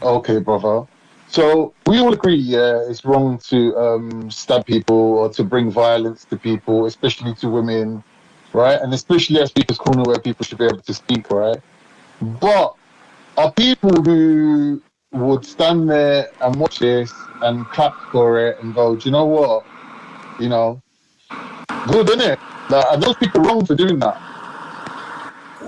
Okay, brother. So we all agree, yeah, it's wrong to stab people or to bring violence to people, especially to women, right? And especially at Speaker's Corner where people should be able to speak, right? But are people who would stand there and watch this and clap for it and go, do you know what? You know, good, innit? Like, are those people wrong for doing that?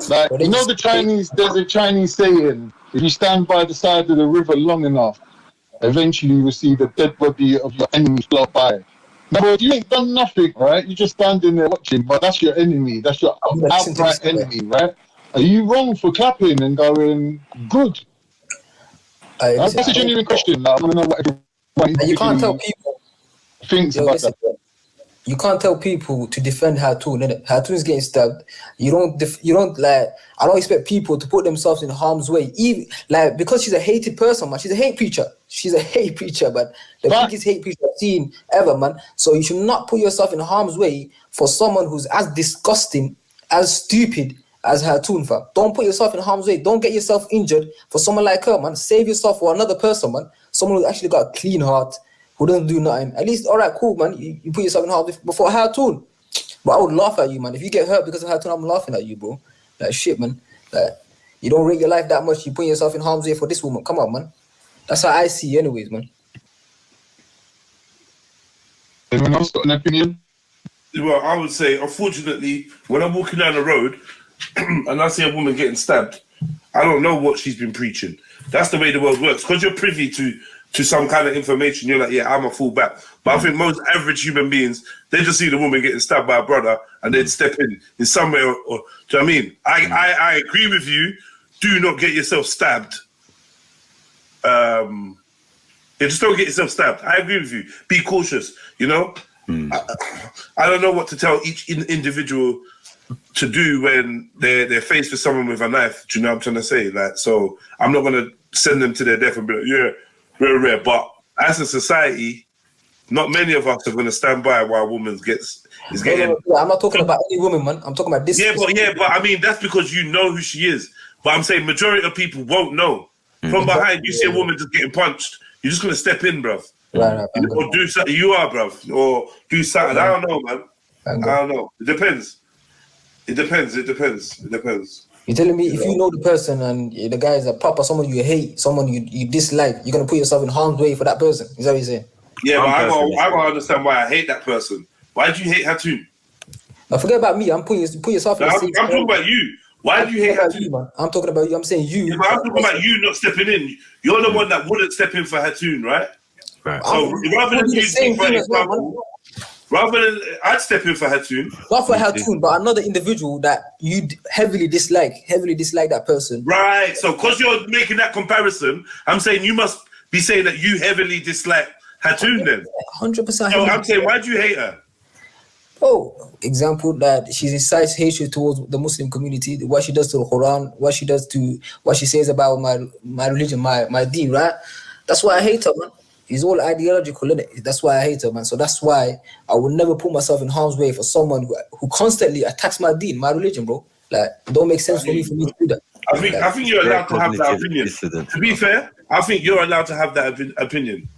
Like, But you they know, just there's a Chinese saying, if you stand by the side of the river long enough, eventually you will see the dead body of your enemy float by. Now, bro, you ain't done nothing, right? You're just standing there watching, but that's your enemy. That's your I'm gonna listen to outright this. enemy, right? Are you wrong for clapping and going, good? Listen, That's a I don't. genuine question. Like, I want to know what everyone And you can't tell individually people. thinks Yo, about listen. that. You can't tell people to defend Hatun, innit? Hatun's getting stabbed. You don't like. I don't expect people to put themselves in harm's way, even like because she's a hated person, man. She's a hate preacher. She's a hate preacher, but the Fact. biggest hate preacher I've seen ever, man. So you should not put yourself in harm's way for someone who's as disgusting, as stupid as Hatun, fam. Don't put yourself in harm's way. Don't get yourself injured for someone like her, man. Save yourself for another person, man. Someone who's actually got a clean heart, who doesn't do nothing. At least, all right, cool, man. You put yourself in harm's way before Hatun. But I would laugh at you, man. If you get hurt because of Hatun, I'm laughing at you, bro. Like, shit, man. Like, you don't rate your life that much. You put yourself in harm's way for this woman. Come on, man. That's how I see it anyways, man. Anyone else got an opinion? Well, I would say, unfortunately, when I'm walking down the road and I see a woman getting stabbed, I don't know what she's been preaching. That's the way the world works. Because you're privy to some kind of information, you're like, yeah, I'm a full back. But I think most average human beings, they just see the woman getting stabbed by a brother and they'd step in somewhere. Or do you know what I mean? I agree with you. Do not get yourself stabbed. Just don't get yourself stabbed. I agree with you. Be cautious, you know? I don't know what to tell each individual to do when they're faced with someone with a knife. Do you know what I'm trying to say? Like, so I'm not going to send them to their death and be like, yeah, rare. But as a society, not many of us are going to stand by while a woman is getting. No, I'm not talking about any woman, man. I'm talking about this. Yeah, but I mean that's because you know who she is. But I'm saying majority of people won't know. From behind, you see a woman just getting punched, you're just going to step in, bruv. Right. Or do something. You are, bruv. Or do something. I don't know, man. I don't know. It depends. You're telling me if you know the person and the guy is a proper someone you hate, someone you dislike, you're gonna put yourself in harm's way for that person. Is that what you're saying? Yeah, but I don't understand why I hate that person. Why do you hate Hatun? Now forget about me. I'm put yourself. I'm talking about you. Why do you hate Hatun? Man. I'm talking about you. I'm saying you. Yeah, but I'm talking about you not stepping in. You're the one that wouldn't step in for Hatun, right? Right. So rather than you same thing as well, rather than I'd step in for Hatun. Not for Hatun, but another individual that you heavily dislike that person. Right. So because you're making that comparison, I'm saying you must be saying that you heavily dislike Hatun then. 100%. So I'm saying, why do you hate her? Oh, example that she incites hatred towards the Muslim community, what she does to the Quran, what she says about my religion, my deen, right? That's why I hate her, man. It's all ideological, isn't it? That's why I hate her, man. So that's why I would never put myself in harm's way for someone who constantly attacks my deen, my religion, bro. Like, it don't make sense for me to do that. I think you're allowed to have that opinion. Dissident. To be fair, I think you're allowed to have that opinion.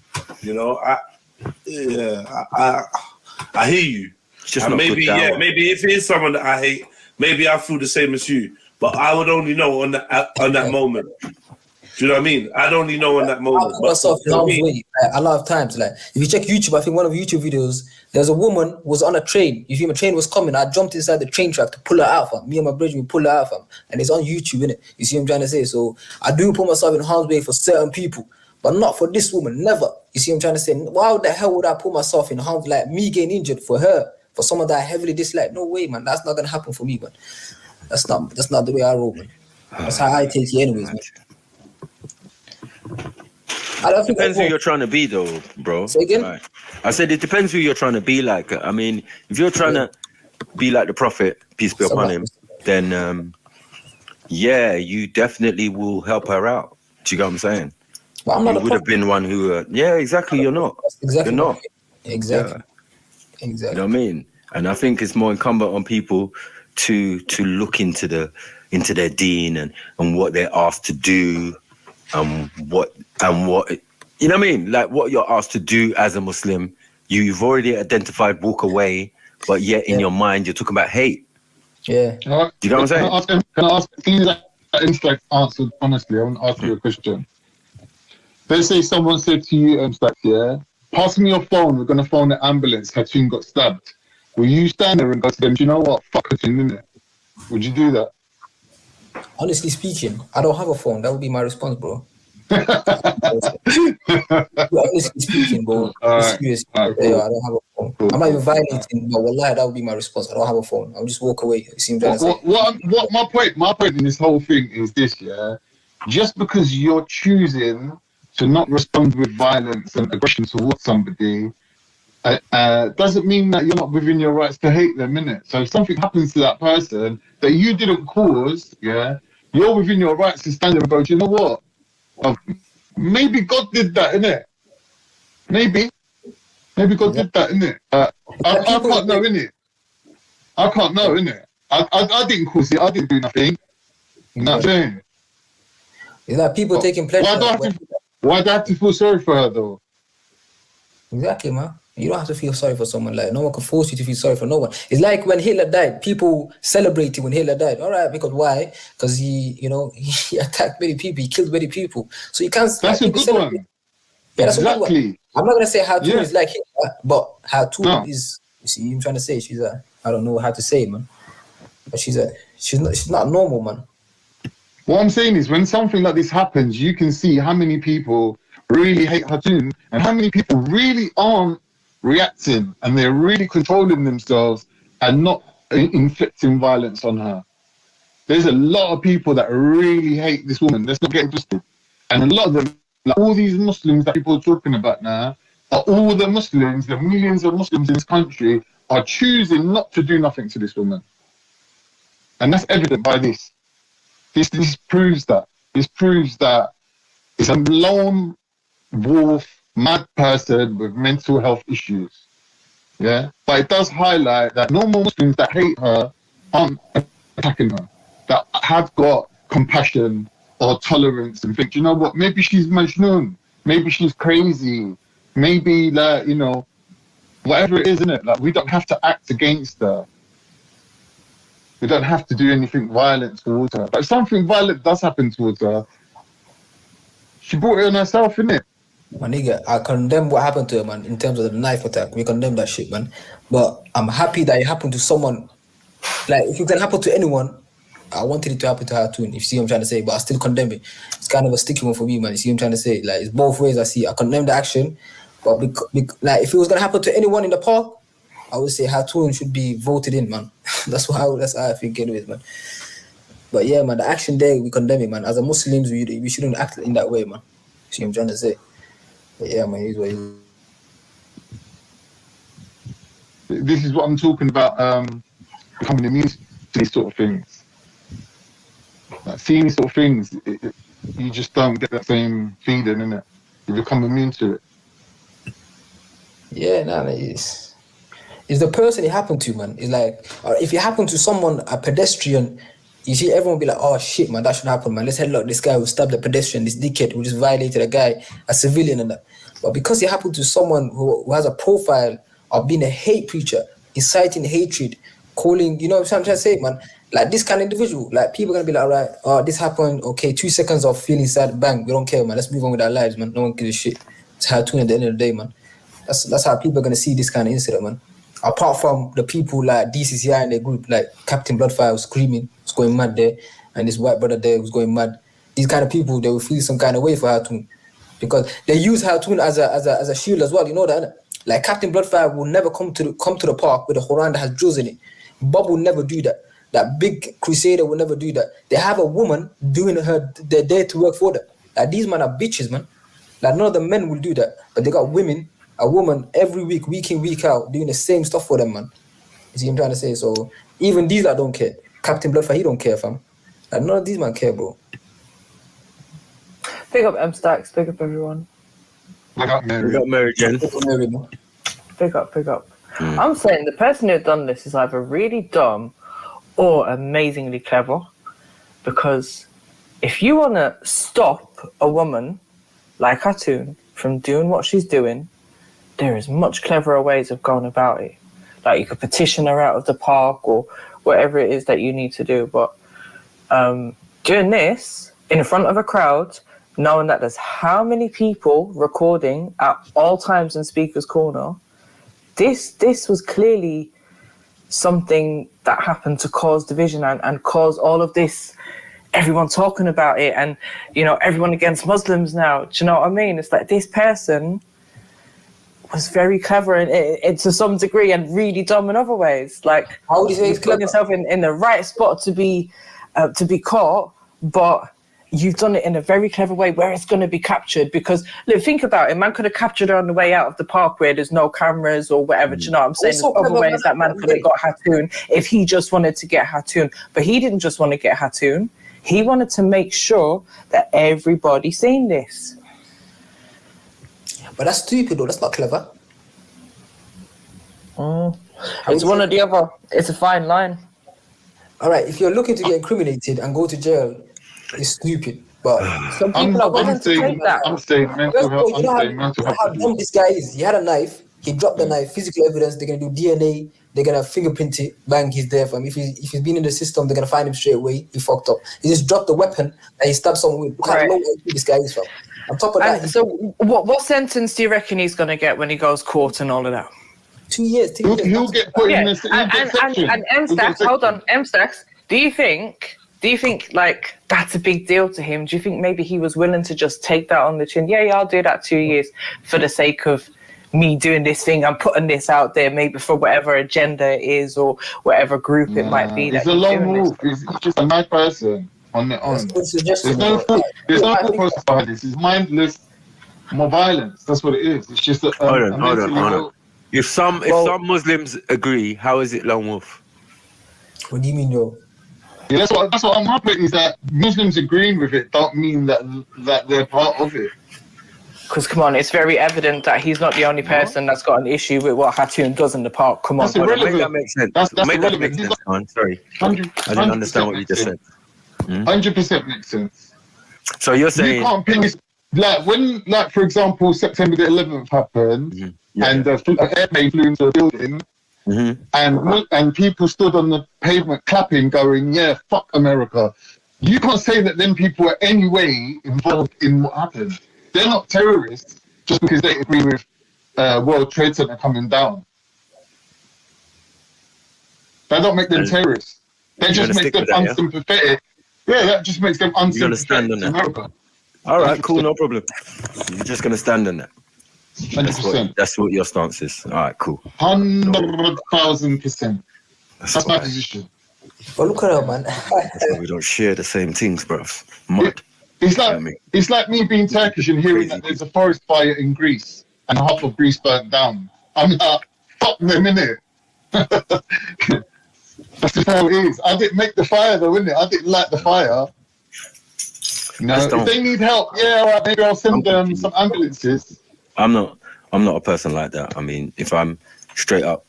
You know, I hear you. And maybe if it is someone that I hate, maybe I feel the same as you. But I would only know on that moment. Do you know what I mean? I'd only know in that moment. I put myself in harm's way a lot of times. Like, if you check YouTube, I think one of the YouTube videos, there's a woman was on a train. You see, a train was coming. I jumped inside the train track to pull her out, fam. Me and my brother, we pull her out, fam. And it's on YouTube, innit? You see what I'm trying to say? So I do put myself in harm's way for certain people, but not for this woman. Never. You see what I'm trying to say? Why the hell would I put myself in harm's like me getting injured for her, for someone that I heavily dislike? No way, man. That's not gonna happen for me, man. That's not the way I roll, man. That's how I take it anyways, man. I don't think depends who you're trying to be, though, bro. Say again? Right. I said it depends who you're trying to be like. I mean, if you're trying to be like the Prophet, peace be upon him, then you definitely will help her out. Do you get what I'm saying? But I'm not. You would have been one who, exactly. You're not. Exactly. You're not. Exactly. Yeah. Exactly. You know what I mean? And I think it's more incumbent on people to look into their deen and what they're asked to do. what you know what I mean? Like what you're asked to do as a Muslim, you've already identified walk away, but yet in your mind you're talking about hate. Yeah. Do you know what I'm saying? Can I ask? Things that Instax answered honestly. I want to ask you a question. Let's say someone said to you, Instax, yeah, pass me your phone. We're gonna phone the ambulance. Hatun got stabbed. Will you stand there and go to them? Do you know what? Fuck Hatun, innit? Would you do that? Honestly speaking, I don't have a phone. That would be my response, bro. Honestly speaking, bro. Serious. Cool. I don't have a phone. Cool. I'm not even violating, but wallahi, that would be my response. I don't have a phone. I'll just walk away. You see what I'm trying to say? What my point in this whole thing is this, yeah. Just because you're choosing to not respond with violence and aggression towards somebody, doesn't mean that you're not within your rights to hate them, innit? So if something happens to that person that you didn't cause, yeah, you're within your rights to stand there and go, do you know what? Maybe God did that, innit? Maybe God did that, innit? I can't know, innit? I can't know, innit? I didn't cause it. I didn't do nothing. You know what I'm saying? It's like people taking pleasure. Why do I have to feel sorry for her, though? Exactly, man. You don't have to feel sorry for someone. Like, no one can force you to feel sorry for no one. It's like when Hitler died, people celebrated when Hitler died. All right, because why? Because he attacked many people, he killed many people. So you can't. That's a good one. Yeah, that's exactly. a good one. I'm not gonna say Hatun is like Hitler, but Hatun is. You see, I'm trying to say she's a. I don't know how to say it, man. But she's not normal, man. What I'm saying is, when something like this happens, you can see how many people really hate Hatun and how many people really aren't reacting and they're really controlling themselves and not inflicting violence on her. There's a lot of people that really hate this woman. Let's not get twisted. And a lot of them, like all these Muslims that people are talking about now, are all the Muslims, the millions of Muslims in this country, are choosing not to do nothing to this woman. And that's evident by this. This proves that. This proves that it's a lone wolf, mad person with mental health issues. Yeah? But it does highlight that normal Muslims that hate her aren't attacking her, that have got compassion or tolerance and think, you know what, maybe she's Majnun, maybe she's crazy, maybe, like, you know, whatever it is, innit? Like, we don't have to act against her. We don't have to do anything violent towards her. But if something violent does happen towards her, she brought it on herself, innit? My nigga, I condemn what happened to her, man, in terms of the knife attack. We condemn that shit, man. But I'm happy that it happened to someone. Like, if it can happen to anyone, I wanted it to happen to her too. If you see what I'm trying to say, but I still condemn it. It's kind of a sticky one for me, man. You see what I'm trying to say? Like, it's both ways I see it. I condemn the action, but like, if it was gonna happen to anyone in the park, I would say Hatun should be voted in, man. That's how I think anyways, man. But yeah, man, the action there, we condemn it, man. As a Muslims, we shouldn't act in that way, man. See what I'm trying to say? But yeah, man, he's what he is. This is what I'm talking about, becoming immune to these sort of things. Like, seeing these sort of things, you just don't get that same feeling, innit? You become immune to it. Yeah, no, it's the person it happened to, man. It's like, if it happened to someone, a pedestrian, you see everyone be like, oh shit, man, that should happen, man. Let's headlock this guy who stabbed the pedestrian, this dickhead who just violated a guy, a civilian and that. But because it happened to someone who has a profile of being a hate preacher, inciting hatred, calling, you know what I'm trying to say, man? Like this kind of individual, like people are gonna be like, all right, oh, this happened, okay, 2 seconds of feeling sad, bang, we don't care, man. Let's move on with our lives, man. No one gives a shit. It's Hatun at the end of the day, man. That's how people are gonna see this kind of incident, man. Apart from the people like DCCI and their group, like Captain Bloodfire was screaming, was going mad there, and this white brother there was going mad. These kind of people, they will feel some kind of way for Hatun, because they use Hatun as a shield as well. You know that, innit? Like Captain Bloodfire will never come to the park with a Quran that has jewels in it. Bob will never do that. That big crusader will never do that. They have a woman doing their day to work for them. Like these men are bitches, man. Like none of the men will do that, but they got women. A woman every week, week in, week out, doing the same stuff for them, man. You see what I'm trying to say? So even these that don't care. Captain Bloodfire, he don't care, fam. Like none of these men care, bro. Big up M-Stacks, big up everyone. Big up Mary. Big up Mary Jen. Big up. I'm saying the person who done this is either really dumb or amazingly clever, because if you want to stop a woman like Hatun from doing what she's doing, there is much cleverer ways of going about it. Like you could petition her out of the park or whatever it is that you need to do. But doing this in front of a crowd, knowing that there's how many people recording at all times in Speaker's Corner, this was clearly something that happened to cause division and cause all of this, everyone talking about it and, you know, everyone against Muslims now. Do you know what I mean? It's like this person was very clever and to some degree and really dumb in other ways. Like, how would you say he's putting yourself in the right spot to be caught, but you've done it in a very clever way where it's going to be captured. Because look, think about it, man could have captured her on the way out of the park where there's no cameras or whatever. Do you know what I'm saying? There's other ways that man could have got Hatun if he just wanted to get Hatun. But he didn't just want to get Hatun. He wanted to make sure that everybody seen this. But that's stupid though, that's not clever. It's one or the other. It's a fine line. All right, if you're looking to get incriminated and go to jail, it's stupid. But some people are willing to take that. I'm saying mental health. You know how dumb this guy is. He had a knife. He dropped the knife. Physical evidence. They're gonna do DNA. They're gonna fingerprint it. Bang, he's there. If he's been in the system, they're gonna find him straight away. He fucked up. He just dropped the weapon and he stabbed someone with. Look how low this guy is from. On top of that, so what sentence do you reckon he's gonna get when he goes court and all of that? 2 years. He'll get put in this. And M-Stacks, hold on, M-Stacks. Do you think like that's a big deal to him? Do you think maybe he was willing to just take that on the chin? Yeah, I'll do that 2 years for the sake of me doing this thing. I'm putting this out there, maybe for whatever agenda it is or whatever group it might be. It's a long move. He's just a nice person on their own. There's no thought process behind this. It's mindless, more violence. That's what it is. It's just a hold on. If some Muslims agree, how is it lone wolf? What do you mean, yo? Yeah, that's what I'm hoping is that Muslims agreeing with it don't mean that they're part of it. Because come on, it's very evident that he's not the only person that's got an issue with what Hatun does in the park. Come on, that's irrelevant. Make that make sense. That's make that irrelevant. Make sense, man. Sorry, I didn't understand what you just said. 100% makes sense. So you're saying you can't pin this, like when, like for example, September the 11th happened, and an airplane flew into a building. And people stood on the pavement clapping, going, yeah, fuck America. You can't say that them people are any way involved in what happened. They're not terrorists just because they agree with World Trade Center coming down. That don't make them terrorists. That just makes them unsympathetic. Yeah, that just makes them unsympathetic to America. All right, cool, no problem. You're just going to stand on that. 100%. That's what your stance is. All right, cool. 100,000%. That's my position. But look at her, man. We don't share the same things, bro. Mud. It's like me being Turkish and hearing that there's a forest fire in Greece and half of Greece burnt down. I'm like, fuck them, innit? That's just how it is. I didn't make the fire though, innit? I didn't light the fire. No, if they need help, yeah, all right, maybe I'll send them some ambulances. I'm not a person like that. I mean, if I'm straight up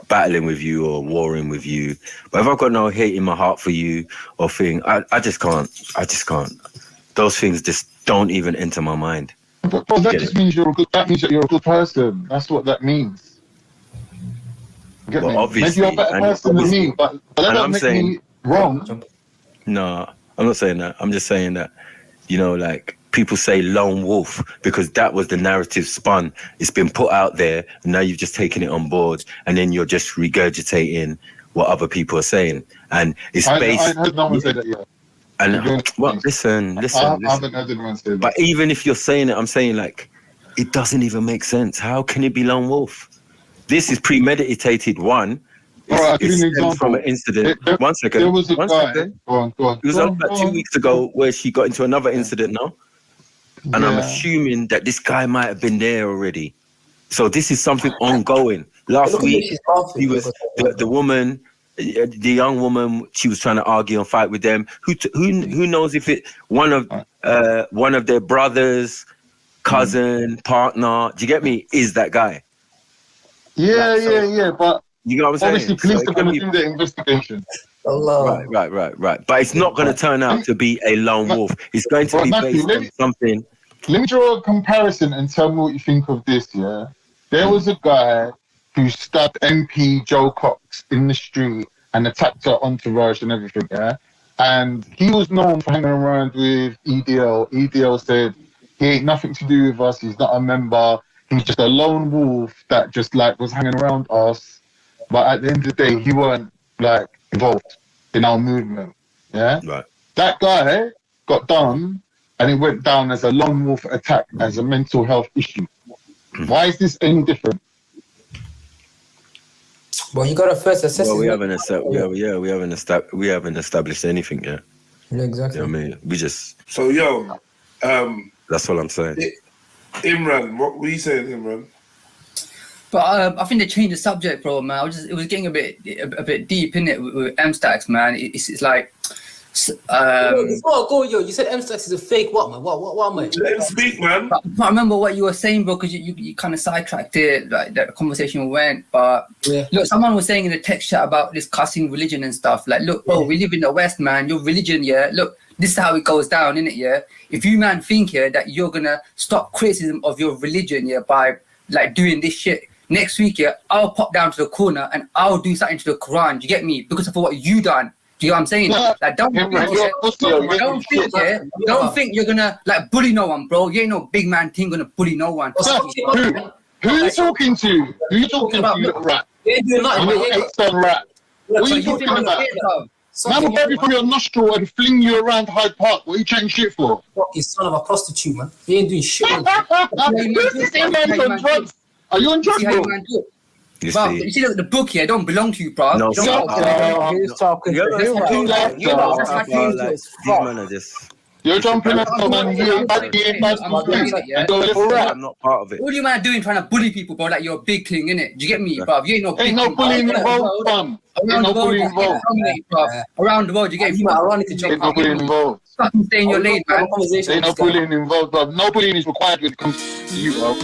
battling with you or warring with you, but if I've got no hate in my heart for you or thing, I just can't. Those things just don't even enter my mind. But that just means that means that you're a good person. That's what that means. Get me? Obviously, maybe you're a better person than me, but that don't make me wrong. No, I'm not saying that. I'm just saying that, you know, like people say lone wolf because that was the narrative spun. It's been put out there, and now you've just taken it on board, and then you're just regurgitating what other people are saying, and it's based. I heard no one say that yet. And well, listen. I haven't heard anyone say that. But even if you're saying it, I'm saying like, it doesn't even make sense. How can it be lone wolf? This is premeditated. One. All right, I'll give you an example. From an incident. 1 second. There was a guy. Second. Go on. It was about 2 weeks ago where she got into another incident now. And I'm assuming that this guy might have been there already. So this is something ongoing. Last week, he was the woman, the young woman. She was trying to argue and fight with them. Who knows if it one of their brothers, cousin, partner? Do you get me? Is that guy? Yeah. But you know what I'm saying? Obviously, police are going to do their investigation. Allah. Right. But it's not going to turn out to be a lone wolf. It's going to be based on something. Let me draw a comparison and tell me what you think of this, yeah? There was a guy who stabbed MP Joe Cox in the street and attacked her entourage and everything, yeah? And he was known for hanging around with EDL. EDL said, he ain't nothing to do with us, he's not a member, he's just a lone wolf that just like was hanging around us. But at the end of the day, he weren't like involved in our movement, yeah? Right. That guy got done and it went down as a lone wolf attack, as a mental health issue. Why is this any different? Well, you got to first assess. Well, we haven't established anything yet. Yeah, exactly. You know what I mean? We just. So, yo, that's all I'm saying. Imran, what were you saying, Imran? But I think they changed the subject, bro, man. It was getting a bit deep in it with M-Stacks, man. It's like. Before I go, yo, you said M-Stacks is a fake. What, man? What am I? Let him speak, man. I can't remember what you were saying, bro, because you kind of sidetracked it, like that conversation went. But look, someone was saying in the text chat about this cussing religion and stuff. Like, look, bro, we live in the West, man. Your religion, yeah. Look, this is how it goes down, innit, yeah. If you, man, think here that you're gonna stop criticism of your religion, yeah, by like doing this shit. Next week, yeah, I'll pop down to the corner and I'll do something to the Quran. Do you get me? Because of what you done. Do you know what I'm saying? Like, don't think you're gonna like bully no one, bro. You ain't no big man thing gonna bully no one. Who are you talking to? Who are you talking to, you little rat? You little 8-ton rat. What are you talking about? Man will grab you from your nostril and fling you around Hyde Park. What are you chatting shit for? Fucking son of a prostitute, man. You ain't doing shit. Who's this man on drugs? Are you on drugs, bro? You see the book here don't belong to you, bro. No, He's talking. You're jumping up, man. I'm not part of it. What are you man doing trying to bully people, bro? Like you're a big thing, innit? Do you get me, bro? You ain't no big Ain't no bullying involved, fam. Ain't no bullying involved. Around the world, you get me. Ain't no bullying involved. Fucking stay in your lane, man. Ain't no bullying involved, bro. No bullying is required when it comes to you, bro.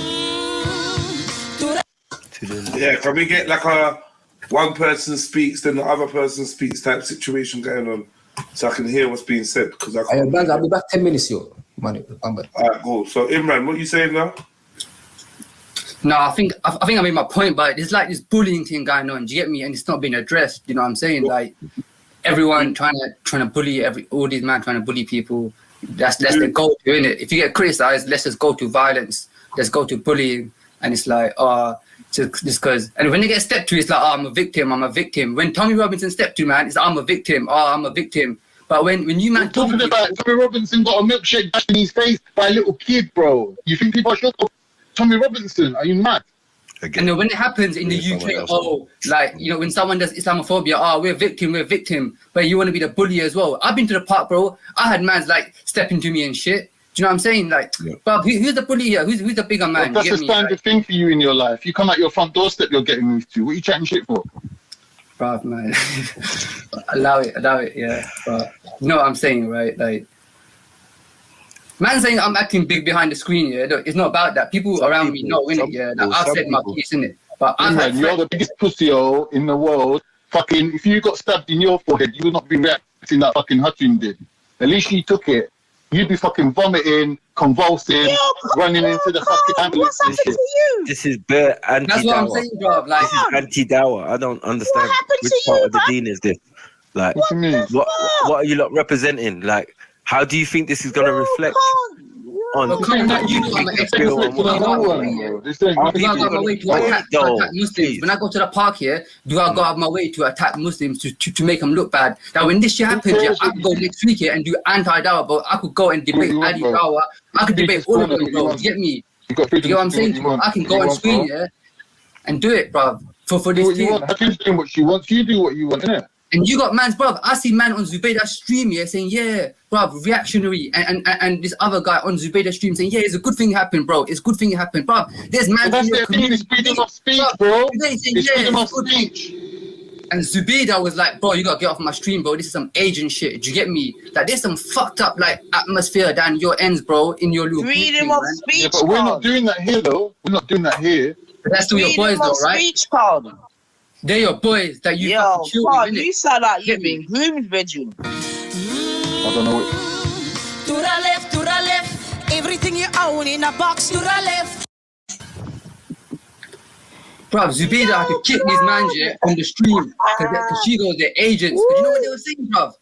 Yeah, can we get like a one person speaks, then the other person speaks type situation going on, so I can hear what's being said? Because I can't. I'll be back 10 minutes, yo. Alright, cool. So Imran, what you saying now? No, I think I made my point, but there's like this bullying thing going on. Do you get me? And it's not being addressed. You know what I'm saying? Like everyone trying to bully all these men trying to bully people. That's the goal to, innit? If you get criticized, let's just go to violence. Let's go to bullying, and it's like just because, and when they get stepped to, it's like, I'm a victim. When Tommy Robinson stepped to, man, it's I'm a victim. I'm a victim. But when you man talking about Tommy Robinson got a milkshake dashed in his face by a little kid, bro. You think people are shocked of Tommy Robinson? Are you mad? Again. And when it happens in the UK, like, you know, when someone does Islamophobia, we're victim. But you want to be the bully as well. I've been to the park, bro. I had mans like stepping to me and shit. Do you know what I'm saying? Like, but who's the bully here? Who's the bigger man? Well, that's a standard thing for you in your life. You come out your front doorstep, you're getting moved to. What are you chatting shit for? Bruv, man. allow it, yeah. But you know what I'm saying, right? Like, man saying I'm acting big behind the screen, yeah. It's not about that. People around me know, innit? Yeah, I've said my piece, innit? But you're the biggest pussy-hole in the world. Fucking, if you got stabbed in your forehead, you would not be reacting that fucking Hutchins did. At least you took it. You'd be fucking vomiting, convulsing, running into the fucking ambulance and shit. This is bare anti-Dawa. That's what I'm saying, bro. Like, this is anti-Dawa. I don't understand which part of the deen is this. Like, what do you mean? What are you lot representing? Like, how do you think this is going to reflect on you feel on what Muslims. When I go to the park here, do I go out of my way to attack Muslims to make them look bad? Now, when this shit happens, I could go next week here and do anti-Dawah, but I could go and debate anti-Dawah. I could debate all of them, bro. You get me? You get what I'm saying? I can go on screen here and do it, bro. For this team. Hakeem's doing what she wants. You do what you want, innit? And you got man's, bruv. I see man on Zubayda's stream here saying, yeah, bruv, reactionary. And this other guy on Zubayda's stream saying, yeah, it's a good thing it happened, bro. It's a good thing it happened, bruv. There's man. That's their thing. It's freedom of speech, bro. It's freedom of speech. And Zubayda was like, bro, you gotta get off my stream, bro. This is some Asian shit. Do you get me? Like, there's some fucked up like atmosphere down your ends, bro, in your little freedom of speech. Yeah, but we're not doing that here, though. We're not doing that here. But that's still your boys, though, right? Speech, pardon. They're your boys that you Yo, fucking chill with, God, innit? you sound like Get you've me? been groomed, Reggie. I don't know what. To the left, everything you own in a box to the left. Bruv, Zubeda had to kick these mans from the stream because she goes their agents. But you know what they were saying, bruv?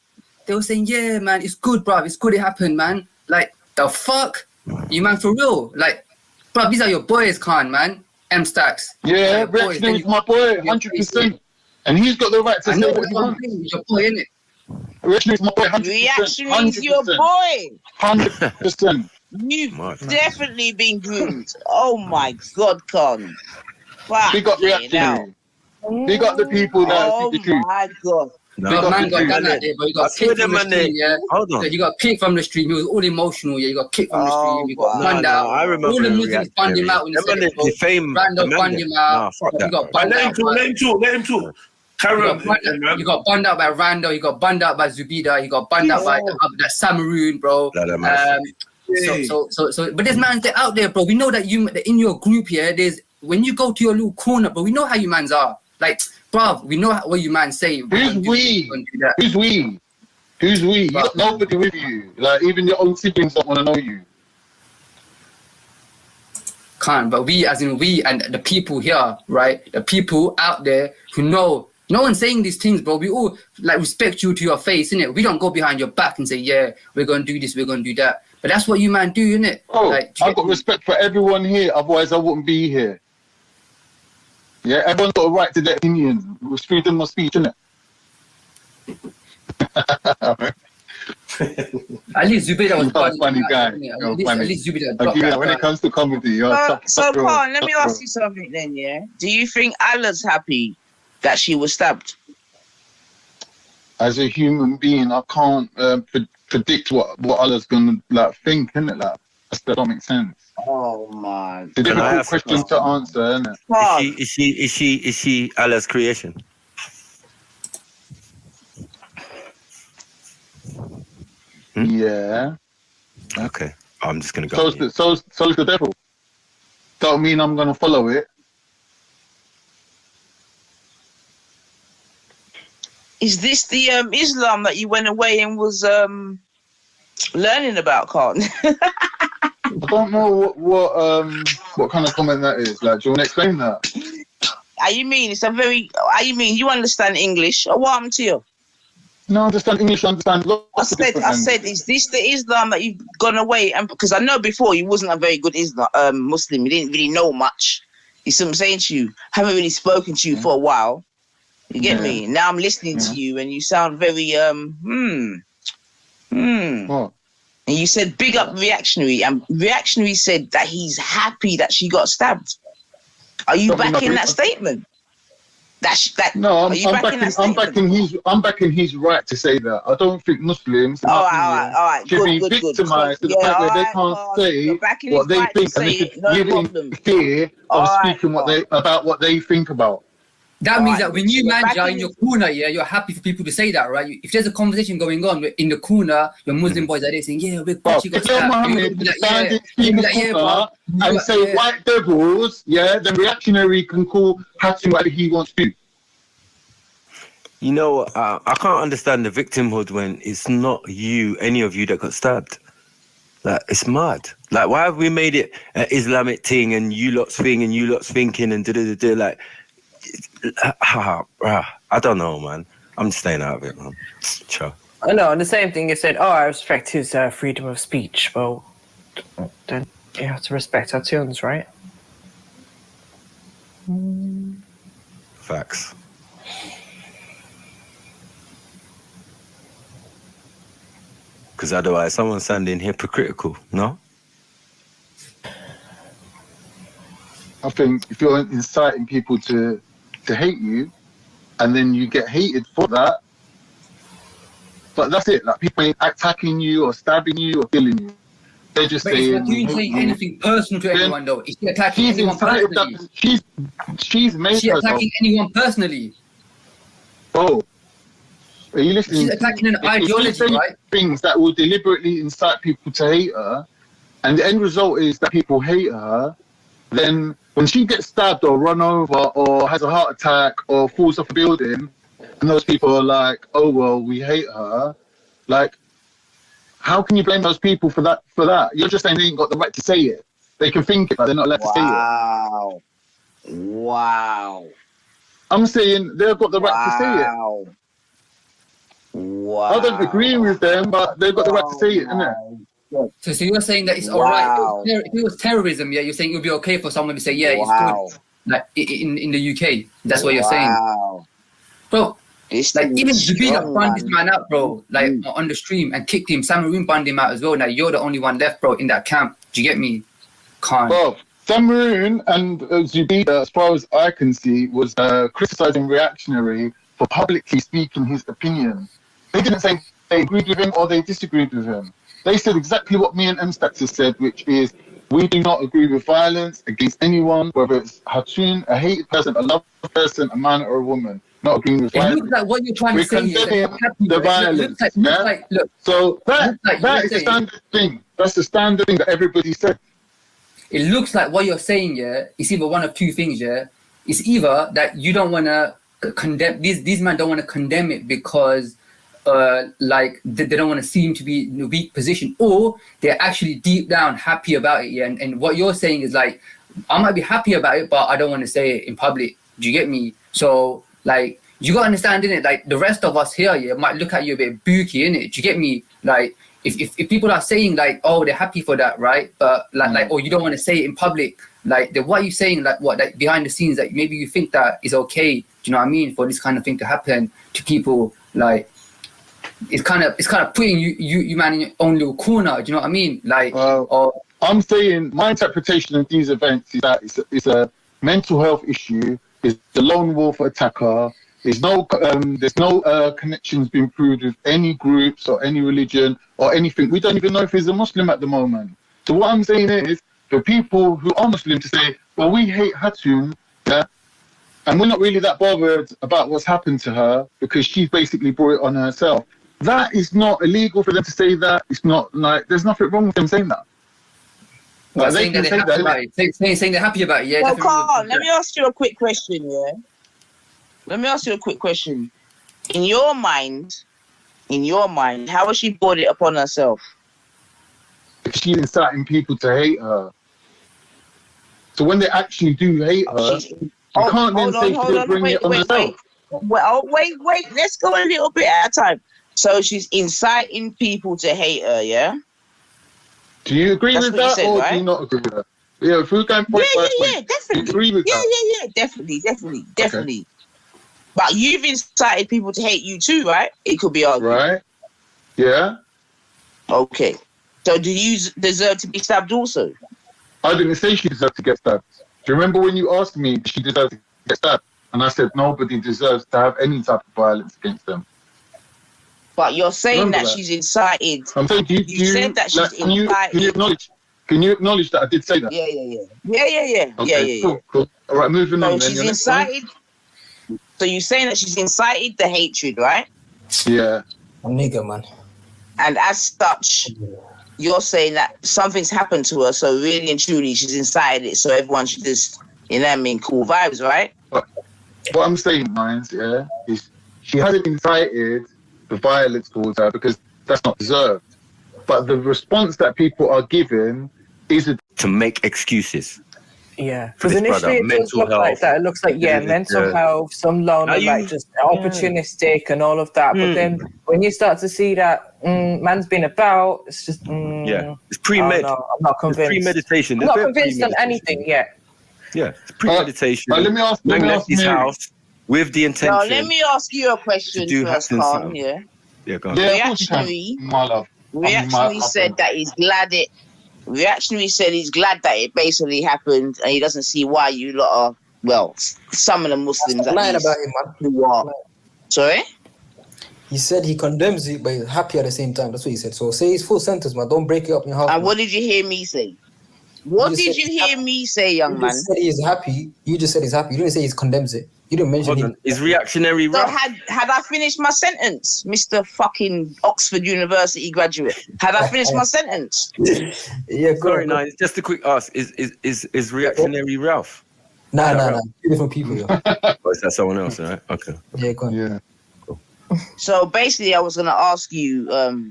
They were saying, yeah, man, it's good, bruv. It's good it happened, man. Like, the fuck? You man, for real? Like, bruv, these are your boys, Khan, man. M Stacks. Yeah, Reactionary is my boy, 100%. And he's got the right to say what he wants. It's your boy, innit? Reactionary is my boy, 100%. Reactionary is your boy. 100%. You've definitely been groomed. Oh my God, Con. Big up Reactionary. Big up the people that see the truth. Oh my God. No, man got done out there, but you got kicked from the stream, yeah. Hold on. You got kicked from the stream. He was all emotional, yeah. You got kicked from the stream. You got Oh, banned out. I remember all the Muslims banned him out when he said it, bro. Randall banned him out. You got banned Let him out. talk. Let him talk. Carry on, man. You got banned out by Randall. You got banned out by Zubeda. You got banned out by that Samaroon, bro. But there's man out there, bro. We know that you in your group here. There's when you go to your little corner, bro. We know how you mans are. Like, bro, we know what you man say. Who's we? Who's we? Who's we? You got nobody with you. Like, even your own siblings don't want to know you. Can't, but we, as in we and the people here, right? The people out there who know. No one's saying these things, bro. We all like respect you to your face, innit? We don't go behind your back and say, yeah, we're gonna do this, we're gonna do that. But that's what you man do, innit? Oh, like, I've got respect for everyone here, otherwise I wouldn't be here. Yeah, everyone's got a right to their opinion. It's freedom of speech, innit? At least Zubeda was You're a funny guy. At least Zubeda dropped Okay, that when guy. it comes to comedy, you're So, Con, let me ask you something then, yeah? Do you think Allah's happy that she was stabbed? As a human being, I can't predict what Allah's gonna like think, innit? Like, that don't make sense. Oh my! It's a difficult question to answer, isn't it? Is she Allah's creation? Yeah. Okay, I'm just gonna go. So's the devil. Don't mean I'm gonna follow it. Is this the Islam that you went away and was learning about, Con? I don't know what kind of comment that is. Like, do you want to explain that? You mean you understand English? Or what happened to you? No, I understand English. I understand lots I of different said, languages. is this the Islam that you've gone away? And because I know before you wasn't a very good Muslim, you didn't really know much. You see what I'm saying to you? Haven't really spoken to you for a while. You get me? Now I'm listening to you, and you sound very What? And you said big up Reactionary, and Reactionary said that he's happy that she got stabbed. Are you backing that statement? No, I'm backing his right to say that. I don't think Muslims all right, should be victimized to the point where they can't say what they think, and they should live in fear of speaking about what they think about. That means that when you man are in your corner, yeah, you're happy for people to say that, right? If there's a conversation going on in the corner, your Muslim boys are there saying, yeah, we're got you got Muhammad and say white devils, then Reactionary can call Hatim whatever he wants to. You know, I can't understand the victimhood when it's not any of you that got stabbed. Like, it's mad. Like, why have we made it an Islamic thing and you lot's thing and you lot's thinking and da-da-da-da, like, I don't know, man. I'm staying out of it, man. Ciao. I know, and the same thing you said, I respect his freedom of speech. Well, then you have to respect our tunes, right? Facts. Because otherwise someone's sounding hypocritical, no? I think if you're inciting people to hate you, and then you get hated for that, but that's it. Like, people ain't attacking you or stabbing you or killing you. They're just But saying. it's not doing anything personal to anyone, though. Is she attacking anyone personally? She's made Is she attacking anyone personally? Oh, are you listening? She's attacking an ideology, right? Things that will deliberately incite people to hate her, and the end result is that people hate her. then when she gets stabbed or run over or has a heart attack or falls off a building, and those people are like, oh, well, we hate her, like, how can you blame those people for that? You're just saying they ain't got the right to say it. They can think it, but they're not allowed to say it. Wow. I'm saying they've got the right to say it. Wow. I don't agree with them, but they've got the right to say it, innit? So you're saying that it's all right. If it was terrorism, yeah, you're saying it would be okay for someone to say, yeah, it's good. Like in the UK, that's what you're saying. Bro, like even Zabina banned this man out, bro, like on the stream and kicked him. Samaroon banned him out as well. Now you're the only one left, bro, in that camp. Do you get me? Well, Samaroon and Zubida, as far as I can see, was criticising Reactionary for publicly speaking his opinion. They didn't say they agreed with him or they disagreed with him. They said exactly what me and M-Stax has said, which is, we do not agree with violence against anyone, whether it's Hatun, a hated person, a loved person, a man or a woman. Not agreeing with violence. It looks like what you're trying to say is the violence. So that is the standard thing. That's the standard thing that everybody said. It looks like what you're saying, yeah, it's either one of two things, yeah. It's either that you don't want to condemn, these men don't want to condemn it because like they don't want to seem to be in a weak position, or they're actually deep down happy about it, yeah. And what you're saying is like, I might be happy about it, but I don't want to say it in public. Do you get me? So like, you got to understand, innit? Like the rest of us here, yeah, might look at you a bit booky, innit? Do you get me? Like, if people are saying like, oh, they're happy for that, right? But like, oh, you don't want to say it in public. Like, what are you saying? Like, what? Like behind the scenes, like maybe you think that is okay. Do you know what I mean? For this kind of thing to happen to people, like, it's kind of putting you man in your own little corner. Do you know what I mean? Like, I'm saying my interpretation of these events is that it's a mental health issue. It's the lone wolf attacker. There's no connections being proved with any groups or any religion or anything. We don't even know if he's a Muslim at the moment. So what I'm saying is, the people who are Muslim to say, well, we hate Hatun, yeah, and we're not really that bothered about what's happened to her because she's basically brought it on herself. That is not illegal for them to say that. It's not like, there's nothing wrong with them saying that. Like, saying that they're happy about it. Saying they're happy about it, yeah. Well, Carl, let me ask you a quick question, yeah? Let me ask you a quick question. In your mind, how has she brought it upon herself? She's inciting people to hate her. So when they actually do hate her, you can't then say she's bringing it on herself. Well, wait. Let's go a little bit at a time. So she's inciting people to hate her, yeah? Do you agree with that, said, or right? Do you not agree with that? Yeah, if we're going point by point, definitely. You agree with that? Yeah, definitely. Okay. But you've incited people to hate you too, right? It could be argued. Right. Yeah. Okay. So do you deserve to be stabbed also? I didn't say she deserved to get stabbed. Do you remember when you asked me if she deserved to get stabbed? And I said nobody deserves to have any type of violence against them. But you're saying that she's incited. I'm saying, you said that she's incited. Can you acknowledge that I did say that? Yeah. Okay, cool. All right, moving on. So she's incited. So you're saying that she's incited the hatred, right? Yeah. Nigga, man. And as such, you're saying that something's happened to her, so really and truly she's incited it, so everyone should just, you know what I mean, cool vibes, right? What I'm saying, Mines, yeah, is she hasn't incited the violence towards her because that's not deserved. But the response that people are giving is to make excuses. Yeah, because initially it does look like that. It looks like, mental health, some loner, like just opportunistic and all of that. But then when you start to see that man's been about, it's just, it's pre-med. I'm not convinced. It's premeditation. I'm not convinced on anything yet. Yeah, it's premeditation. Let me ask his house with the intention. No, let me ask you a question first, Khan. Yeah, go on. Reactionary said that he's glad it. Reactionary said he's glad that it basically happened, and he doesn't see why you lot are. Well, some of the Muslims lying about him, man. Who are. Sorry. He said he condemns it, but he's happy at the same time. That's what he said. So say his full sentence, man. Don't break it up in half. And what did you hear me say? What did you hear me say, young man? You just said he's happy. You just said he's happy. You didn't say he condemns it. You didn't mention Hold him. on. Is reactionary So rough? had I finished my sentence, Mr. fucking Oxford University graduate? Had I finished my sentence? Yeah, go Sorry, on. no. It's just a quick ask. Is reactionary Ralph? Nah. Two different people. Yo. Or is that someone else? Right? Okay. Yeah, go on. Yeah. So basically, I was gonna ask you,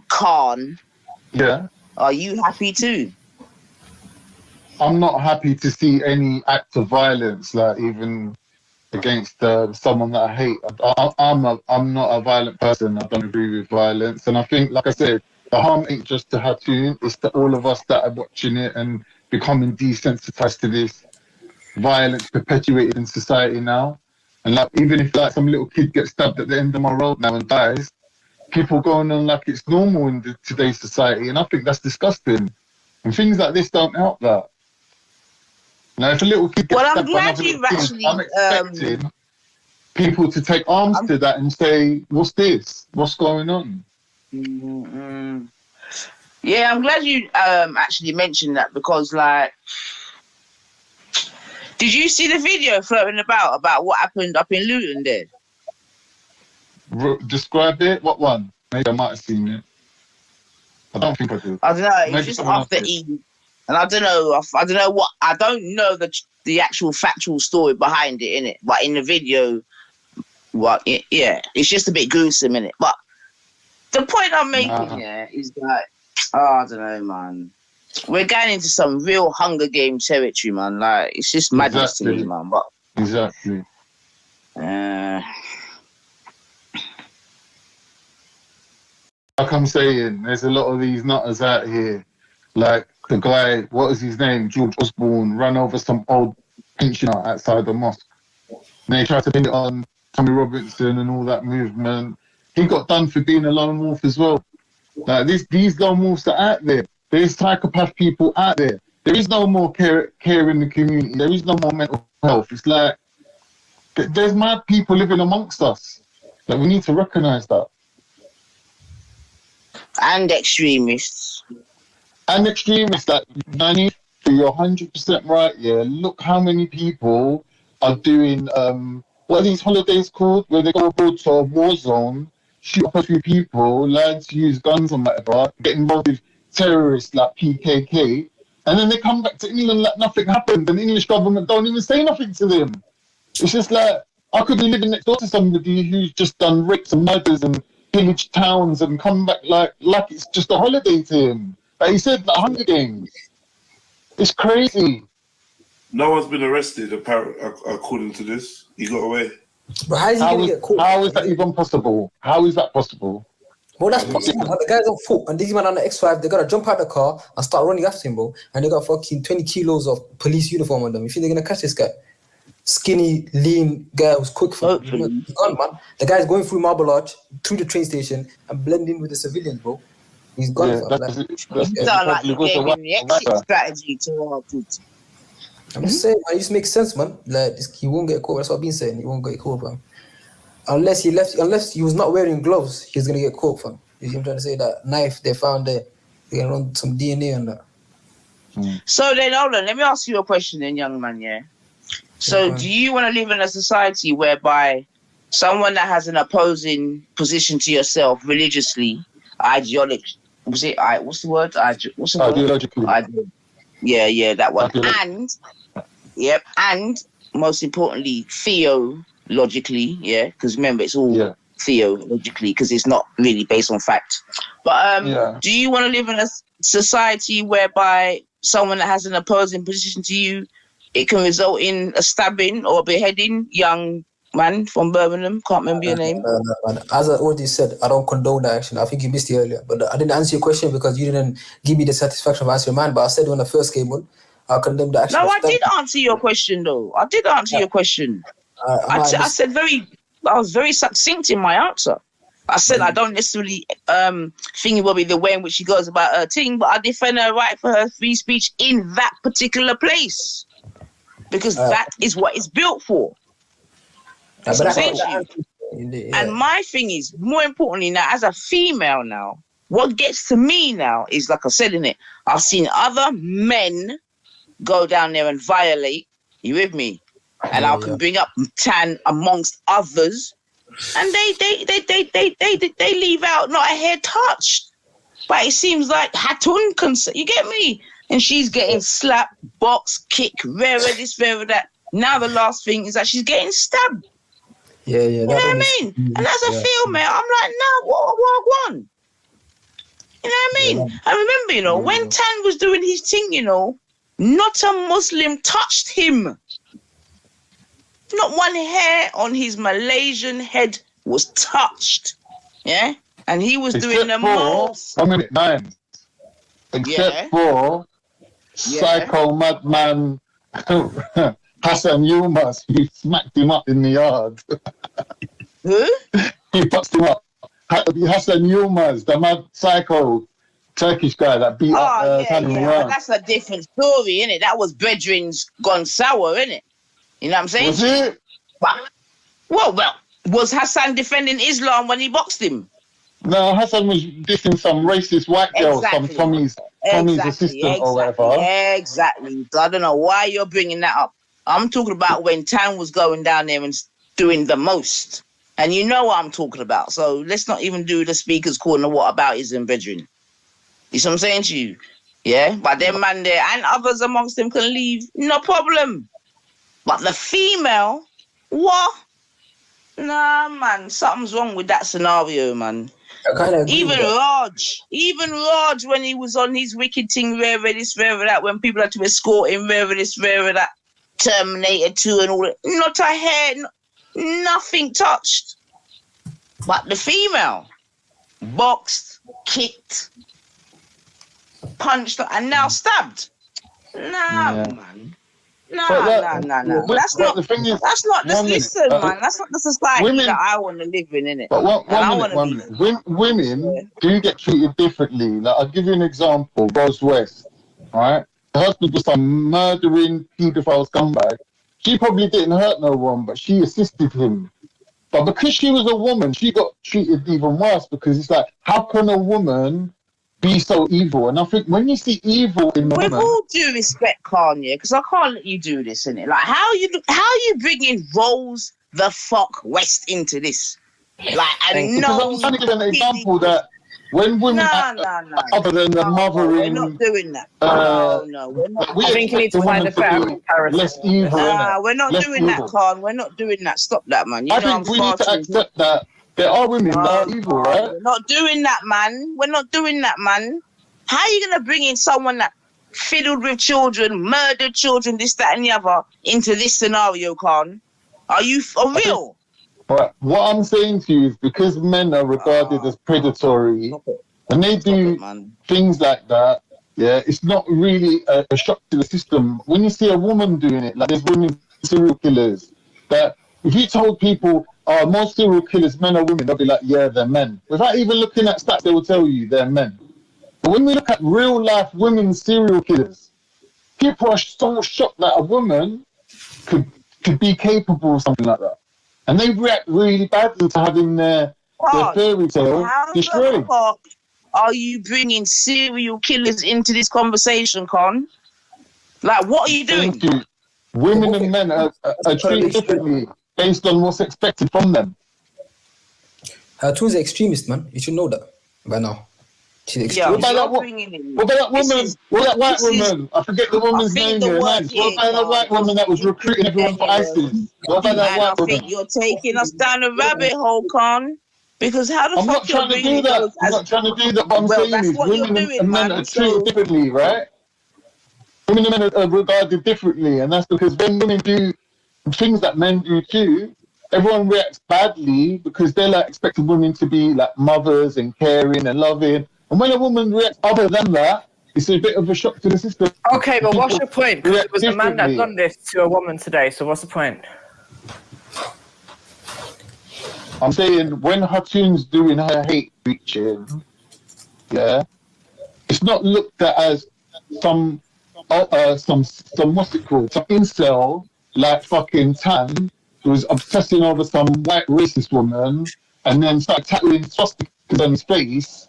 Khan, Yeah. are you happy too? I'm not happy to see any act of violence, like even against someone that I hate. I'm not a violent person. I don't agree with violence, and I think, like I said, the harm ain't just to Hatun. It's to all of us that are watching it and becoming desensitized to this violence perpetuated in society now. And like, even if like some little kid gets stabbed at the end of my road now and dies, people going on like it's normal in today's society, and I think that's disgusting. And things like this don't help that. Now, if a little kid gets Well, I'm stabbed by glad another you've little kid, actually, I'm expecting people to take arms to that and say, "What's this? What's going on?" Yeah, I'm glad you actually mentioned that, because like, did you see the video floating about what happened up in Luton there? Describe it. What one? Maybe I might have seen it. I don't think I did. I don't know. It's Maybe just someone else after did. Eden, and I don't know. I don't know the actual factual story behind it, innit? But in the video, it's just a bit gruesome, innit? But the point I'm making is that, I don't know, man. We're going into some real Hunger Game territory, man. Like, it's just madness to me, man. But exactly. Like I'm saying, there's a lot of these nutters out here. Like the guy, what is his name? George Osborne ran over some old pensioner outside the mosque. And they tried to pin it on Tommy Robinson and all that movement. He got done for being a lone wolf as well. Like these lone wolves are out there. There's psychopath people out there. There is no more care in the community. There is no more mental health. It's like there's mad people living amongst us. Like we need to recognise that. And extremists. And extremists, that Nanny, you're 100% right. Yeah, look how many people are doing what are these holidays called, where they go abroad to a war zone, shoot up a few people, learn to use guns and whatever, get involved with terrorists like PKK, and then they come back to England like nothing happened, and the English government don't even say nothing to them. It's just like I could be living next door to somebody who's just done rapes and murders and pillaged towns and come back like it's just a holiday to him. Like he said, like Hunger Games. It's crazy. No one's been arrested, apparently, according to this. He got away. But how is he going to get caught? How is that even possible? How is that possible? Well, that's possible. The guy's on foot, and these men on the X5, they gotta jump out the car and start running after him, bro. And they got fucking 20 kilos of police uniform on them. You think they're gonna catch this guy? Skinny, lean guy who's quick for he's gone, man. The guy's going through Marble Arch, through the train station, and blending with the civilians, bro. He's gone. Yeah, Sound like you gave him the exit strategy to our kids. I'm just saying, man, it just makes sense, man. Like he won't get caught. That's what I've been saying. He won't get caught, man. Unless he was not wearing gloves, he's gonna get caught, fam. You see what I'm trying to say? That knife they found there, they're gonna run some DNA on that. So then, hold on, let me ask you a question then, young man, yeah? So do you want to live in a society whereby someone that has an opposing position to yourself religiously, ideologically, what's the word? Ideologically. Yeah, that one. And most importantly, theologically, yeah, because remember, it's all theologically, because it's not really based on fact. But do you want to live in a society whereby someone that has an opposing position to you, it can result in a stabbing or a beheading? Young man from Birmingham, can't remember your name. As I already said, I don't condone that action. I think you missed it earlier, but I didn't answer your question because you didn't give me the satisfaction of answering mine. But I said when I first came on, I condemned the action. No, I did answer your question though. I did answer your question. I was very succinct in my answer. I said I don't necessarily think it will be the way in which she goes about her thing, but I defend her right for her free speech in that particular place, because that is what it's built for. That's what I'm saying to you. And my thing is, more importantly now, as a female now, what gets to me now is, like I said in it, I've seen other men go down there and violate. You with me? And I can bring up Tan amongst others, and they leave out not a hair touched. But it seems like Hatun can, you get me? And she's getting slapped, boxed, kicked, this, that. Now the last thing is that she's getting stabbed. Yeah. You know what I mean? And as a female, I'm like, no, what? You know what I mean? I remember, you know, when Tan was doing his thing, you know, not a Muslim touched him. Not one hair on his Malaysian head was touched. Yeah? And he was doing the most. 1 minute, 9. Except for psycho madman Hassan Yilmaz, he smacked him up in the yard. Who? He boxed him up. Hassan Yilmaz, the mad psycho Turkish guy that beat up Tanner but that's a different story, innit? That was Bedrin's gone sour, innit? You know what I'm saying? Was it? Well, was Hassan defending Islam when he boxed him? No, Hassan was dissing some racist white girl, some Tommy's assistant or whatever. Exactly. So I don't know why you're bringing that up. I'm talking about when Tan was going down there and doing the most. And you know what I'm talking about. So let's not even do the speaker's corner whataboutism, Bedrin. You see what I'm saying to you? Yeah? But them man there and others amongst them can leave. No problem. But the female, what? Nah, man. Something's wrong with that scenario, man. Even Raj, when he was on his wicked thing, wherever this, wherever that, when people had to escort him, wherever this, wherever that, Terminator 2 and all that, not a hair, nothing touched. But the female, boxed, kicked, punched, and now stabbed. Nah, man. No. That's not the thing is, that's not the listen, man. That's not the society that I want to live in, innit? But one minute. Women do get treated differently. Like, I'll give you an example. Rose West, right? Her husband was some murdering paedophile scumbag. She probably didn't hurt no one, but she assisted him. But because she was a woman, she got treated even worse, because it's like, how can a woman be so evil? And I think when you see evil in women, with all due respect, Kanye, because I can't let you do this, innit? Like, how you bringing Rose the fuck West into this? Like, and no, I'm trying to give an example that when women other than the mothering, we're not doing that. No, we're not. I think you need to find a fair comparison. Less evil. We're not doing that, Khan. We're not doing that. Stop that, man. I think we need to accept that there are women that are evil, right? We're not doing that, man. We're not doing that, man. How are you going to bring in someone that fiddled with children, murdered children, this, that, and the other, into this scenario, Khan? Are you for real? But what I'm saying to you is, because men are regarded as predatory, and they do things like that, it's not really a shock to the system. When you see a woman doing it, like there's women serial killers, that if you told people, most serial killers, men or women, they'll be like, yeah, they're men. Without even looking at stats, they will tell you they're men. But when we look at real life women serial killers, people are so shocked that a woman could be capable of something like that. And they react really badly to having their fairy tale destroyed. How the fuck are you bringing serial killers into this conversation, Con? Like, what are you doing? Thank you. Women and men are treated differently based on what's expected from them. Tune's an extremist, man. You should know that by now. She's extremist. What about that woman? What about that white woman? I forget the woman's name here. What about that white woman that was recruiting everyone for ISIS? What about that white woman? I think you're taking us down a rabbit hole, Con. Because how the fuck you're bringing those? I'm not trying to do that. What I'm saying is women and men are treated differently, right? Women and men are regarded differently, and that's because when women do things that men do too, everyone reacts badly because they're like expecting women to be like mothers and caring and loving. And when a woman reacts other than that, it's a bit of a shock to the system. Okay, but what's your point? Because it was a man that done this to a woman today, so what's the point? I'm saying when Hatun's doing her hate preaching, it's not looked at as some what's it called? Some incel like fucking Tan, who was obsessing over some white racist woman and then started tattooing swastikas on his face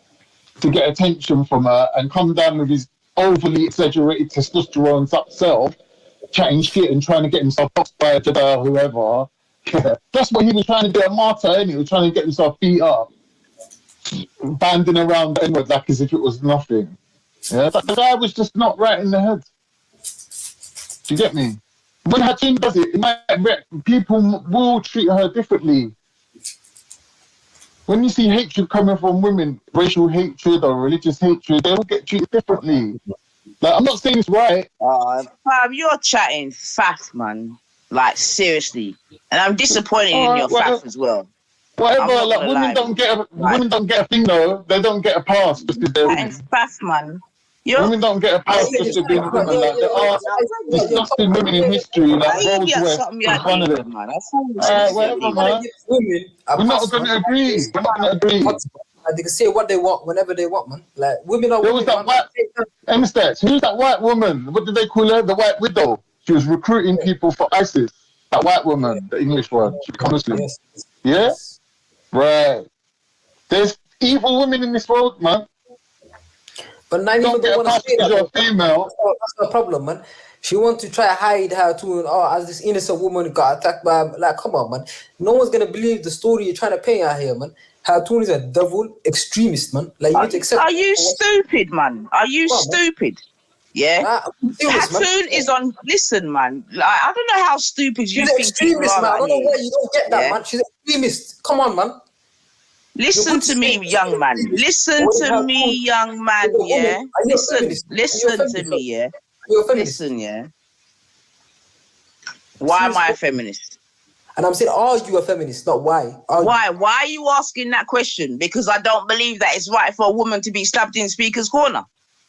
to get attention from her and come down with his overly exaggerated testosterone self, chatting shit and trying to get himself boxed by a Jedi or whoever. Yeah, that's what he was trying to do, a martyr, and he was trying to get himself beat up, banding around the N-word like as if it was nothing. Yeah, but the guy was just not right in the head. Do you get me? When Hatim does it, people will treat her differently. When you see hatred coming from women, racial hatred or religious hatred, they will get treated differently. Like, I'm not saying it's right. Fam, you're chatting fast, man. Like, seriously. And I'm disappointed in your faff as well. Whatever, like, women don't get a thing, though. They don't get a pass just because they're women. Fast, man. Women don't get a pass just to being women. Like, there are disgusting women in history, like Rolls-Royce is one of them. Whatever, man. We're not going to agree. We're not going to agree. They can say what they want whenever they want, man. Like, women are... There was that white... M-Stats, who's that white woman? What did they call her? The White Widow. She was recruiting people for ISIS. That white woman, the English one. She became Muslim. Yes. Yeah? Right. There's evil women in this world, man. But 9 don't don't want to say that. You're female. That's the problem, man. She wants to try to hide her too. As this innocent woman got attacked by... Like, come on, man. No one's going to believe the story you're trying to paint out here, man. Hatun is a devil extremist, man. Like, you need to accept... Are you stupid, man? Are you stupid? Yeah? Hatun is on... Listen, man. Like, I don't know how stupid you think extremist, man. I don't know why you don't get that, man. She's an extremist. Come on, man. Listen to me, young man. Listen to me, young man, yeah? Listen to me, yeah? Listen, yeah? Why am I a feminist? And I'm saying, are you a feminist? Not why. Why are you asking that question? Because I don't believe that it's right for a woman to be stabbed in Speaker's Corner.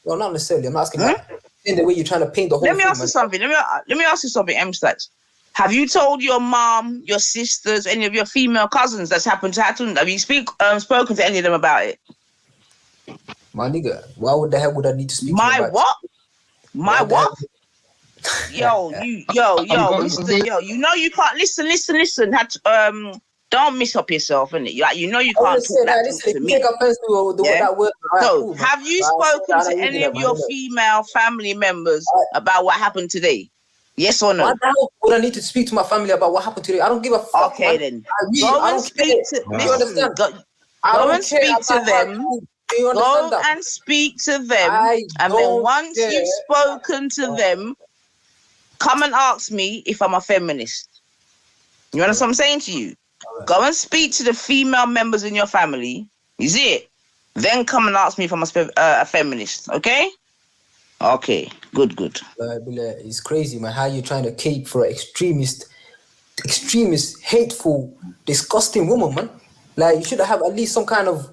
No, not necessarily. I'm asking that in the way you're trying to paint the whole thing. Let me ask you something. Let me ask you something, M-Stats. Have you told your mom, your sisters, any of your female cousins that's happened to Hatun? Have you spoken to any of them about it? My nigga, why the hell would I need to speak to my about what? My what? Yo, listen, yo, you know you can't listen. Don't mess up yourself, innit? You know you can't talk that to me. So, have you spoken to any of your female family members about what happened today? Yes or no? Why the hell would I need to speak to my family about what happened today? I don't give a fuck. Okay, then. Go and speak to them. Go and speak to them. And then once you've spoken to them, come and ask me if I'm a feminist. You understand what I'm saying to you? Go and speak to the female members in your family. You see it? Then come and ask me if I'm a feminist. Okay? Okay. Good. It's crazy, man. How you trying to cape for an extremist, hateful, disgusting woman, man? Like, you should have at least some kind of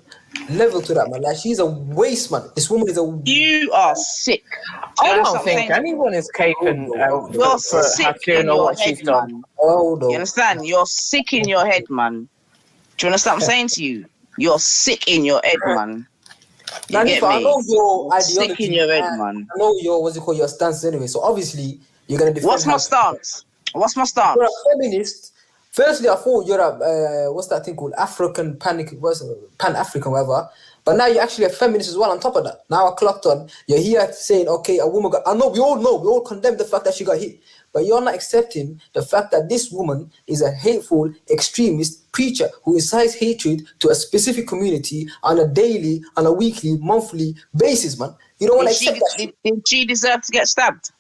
level to that, man. Like, she's a waste, man. This woman is a... You are sick. I don't think anyone is caping for Hatun or what she's done. Oh, no. You understand? You're sick in your head, man. Do you understand what I'm saying to you? You're sick in your head, man. You get me? I know your ideology. Sick in your head, man. I know your stance anyway. So obviously, you're going to defend... What's my stance? You're a feminist. Firstly, I thought you're a, what's that thing called? Pan-African, whatever. But now you're actually a feminist as well on top of that. Now I clocked on. You're here saying, okay, a woman got... I know, we all condemn the fact that she got hit. But you're not accepting the fact that this woman is a hateful, extremist preacher who incites hatred to a specific community on a daily, on a weekly, monthly basis, man. You don't want to accept that. Did she deserve to get stabbed?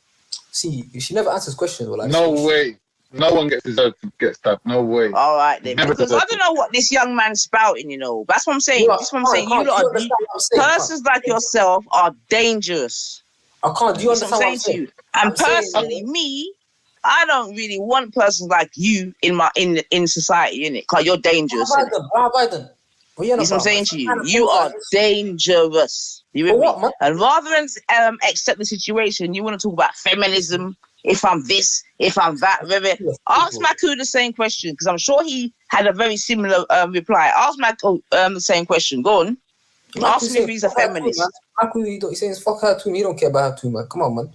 See, she never answers questions. Well, no way. No one deserves to get stabbed. No way. All right, then. Because I don't know what this young man's spouting, you know. That's what I'm saying. That's what I'm saying. Persons like yourself are dangerous. I can't. Do you understand what I'm saying to you? And personally, me, I don't really want persons like you in society, innit? Because you're dangerous. Biden. That's what I'm saying to you. You are dangerous. You with me? And rather than accept the situation, you want to talk about feminism. If I'm this, if I'm that, ask Maku the same question because I'm sure he had a very similar reply. Ask Maku the same question. Go on. Ask him if he's a feminist. Maku, he's saying fuck her too. He don't care about her too, man. Come on, man.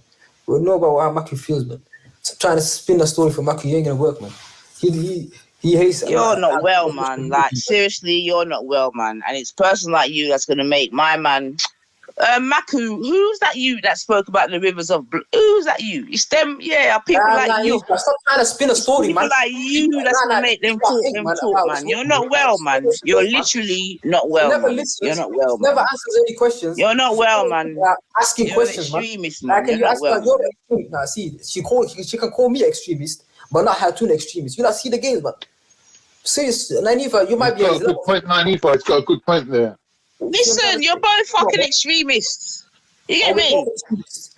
We know about how Maku feels, man. So trying to spin the story for Maku, you ain't gonna work, man. He hates. You're not well, man. Like seriously, you're not well, man. And it's a person like you that's gonna make my man Maku, who's that you that spoke about the rivers of blood? Who's that you? It's them, yeah, people like you. Stop trying to spin a story, People man. like you that's gonna make them talk, man. You're not well, man. You're literally not well, man. You're not well, man. Never answers any questions. You're not well, man. Asking You're questions, an extremist, man. man. You're not well. You're extremist. Now, see, she can call me extremist, but not Hatun extremist. You not see the games, man. Serious, 9either, you might be. It's got a good point, 9either. It's got a good point there. Listen, you're both fucking extremists. You get me?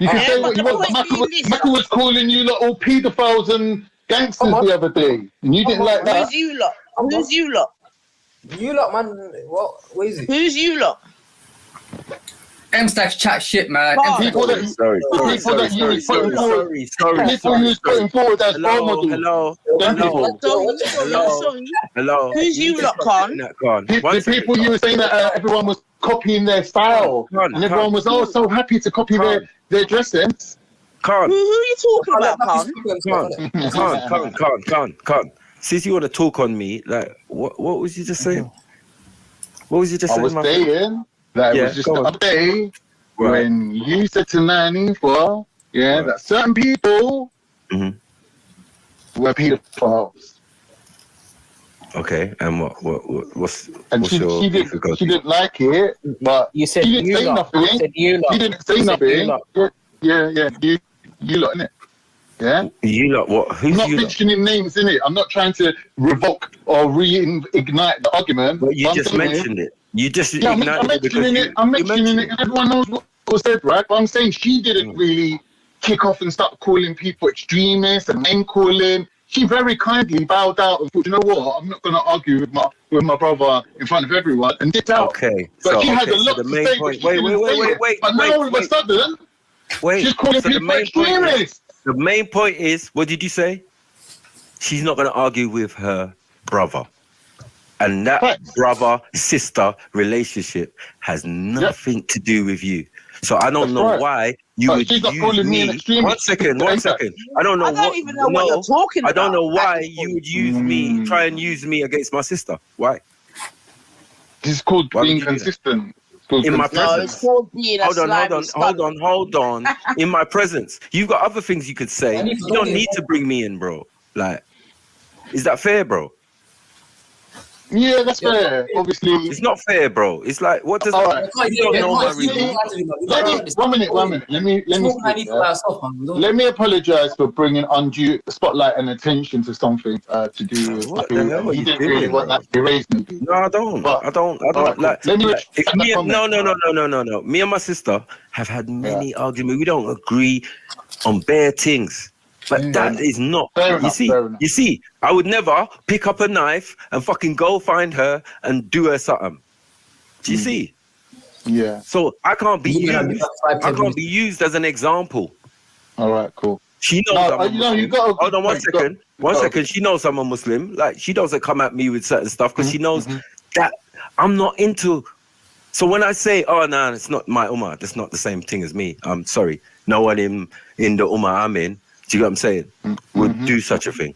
You can say what you want, but Michael was calling you lot all paedophiles and gangsters the other day, and you didn't like that. Who's you lot? Who's you lot? You lot, man. What is it? Who's you lot? M-Stack chat shit, man. People that you was putting forward. People you was putting forward as role models. Hello. Who's you lot, Con? The people you were saying that everyone was copying their style, and everyone was all so happy to copy their dress sense. Who are you talking about, Con? Since you want to talk on me, like, what was you just saying? What was you just saying? I was saying that it was just the other day when you said to 9either, that certain people were pedophiles. Okay, and what's she didn't like it, but you said she didn't say nothing. She didn't say nothing. Yeah, you lot, innit? Yeah? You lot, what? Who's I'm not you mentioning names, innit? I'm not trying to revoke or reignite the argument. But you just mentioned it. You just I'm mentioning it, and everyone knows what was said, right? But I'm saying she didn't really kick off and start calling people extremists and name calling. She very kindly bowed out and thought, you know what? I'm not going to argue with my brother in front of everyone, and dipped out. Okay. But she had a lot to say. Wait. But now all of a sudden, she's calling people extremists. The main point is, what did you say? She's not going to argue with her brother. And that brother-sister relationship has nothing to do with you. So I don't know why you would use me. One second. I don't know what you're talking about. I don't know why you would use me, try and use me against my sister. Why? This is called being consistent. In my presence. Hold on. In my presence. You've got other things you could say. You don't need to bring me in, bro. Like, is that fair, bro? Yeah, that's fair. Obviously, it's not fair, bro. It's like, what does you don't know my reason. One minute. Let me apologize for bringing undue spotlight and attention to something to do with. What the hell are you didn't doing? really want that to be raised. No, I don't. I don't. Like, no. Me and my sister have had many arguments. We don't agree on bare things. But that is not. You see, I would never pick up a knife and fucking go find her and do her something. Do you see? Yeah. So I can't be used. I can't be used as an example. All right, cool. She knows hold on one second. One second. She knows I'm a Muslim. Like, she doesn't come at me with certain stuff because she knows that I'm not into. So when I say, no, it's not my ummah, that's not the same thing as me. I'm sorry. No one in the ummah I'm in. Do you get what I'm saying? Would do such a thing.